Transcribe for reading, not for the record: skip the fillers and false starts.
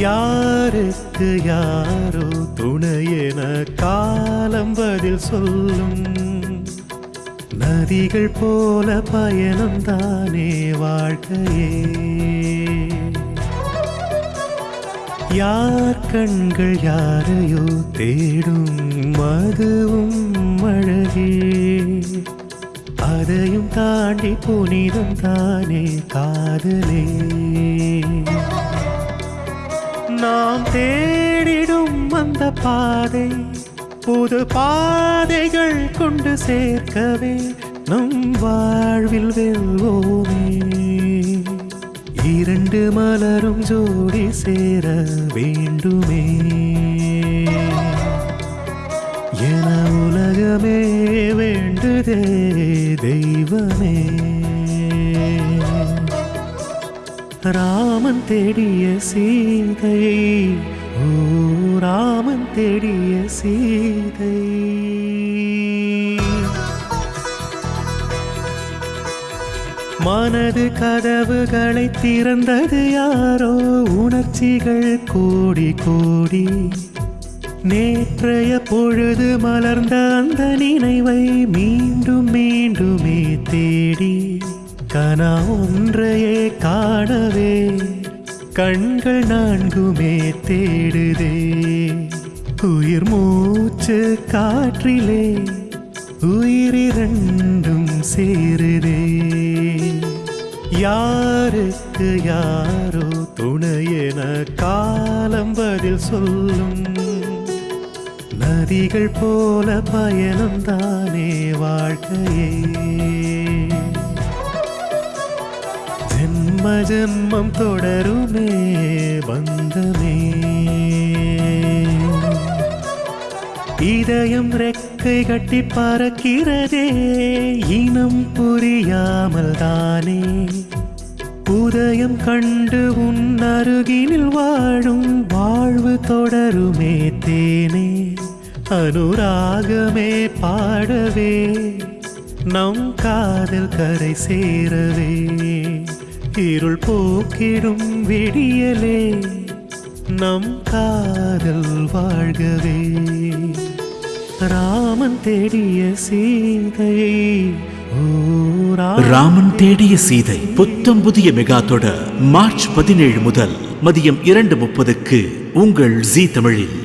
யாருக்கு யாரோ துணையென காலம் பதில் சொல்லும். நதிகள் போல பயணம் தானே வாழ்க்கையே. யார் கண்கள் யாரையோ தேடும் அதுவும் அழகே. அதையும் தாண்டி புனிதம் தானே காதலே. நாம் தேடிடும் அந்த பாதை புது பாதைகள் கொண்டு சேர்க்கவே நம் வாழ்வில் வெல்வோமே. இரண்டு மலரும் ஜோடி சேர வேண்டுமே என உலகமே வேண்டுதே தெய்வமே. ராமன் தேடிய சீதை, ஓ ராமன் தேடிய சீதை. மனது கதவுகளை திறந்தது யாரோ. உணர்ச்சிகள் கோடி கோடி. நேற்றைய பொழுது மலர்ந்த அந்த நினைவை மீண்டும் மீண்டுமே தேடி கனா ஒன்றையே காணவே கண்கள் நான்குமே தேடுதே. உயிர் மூச்சு காற்றிலே உயிரிரண்டும் சேருதே. யாருக்கு யாரோ துணையென காலம் பதில் சொல்லும். நதிகள் போல பயணம் தானே வாழ்க்கையே. ஜென்ம ஜென்மம் தொடருமே பந்தமே. இதயம் ரெக்கை கட்டி பறக்கிறதே இனம் புரியாமல் தானே. உதயம் கண்டு உன் அருகினில் வாழும் வாழ்வு தொடருமே தேனே. அனுராகமே பாடவே நம் காதல் கரை சேரவே. இருள் போக்கிடும் விடியலே நம் காதல் வாழ்கவே. ராமன் தேடிய சீதை, ஓ ராமன் தேடிய சீதை புத்தம் புதிய மெகா தொடர் மார்ச் 17 முதல் மதியம் 2:30க்கு உங்கள் ஜீ தமிழில்.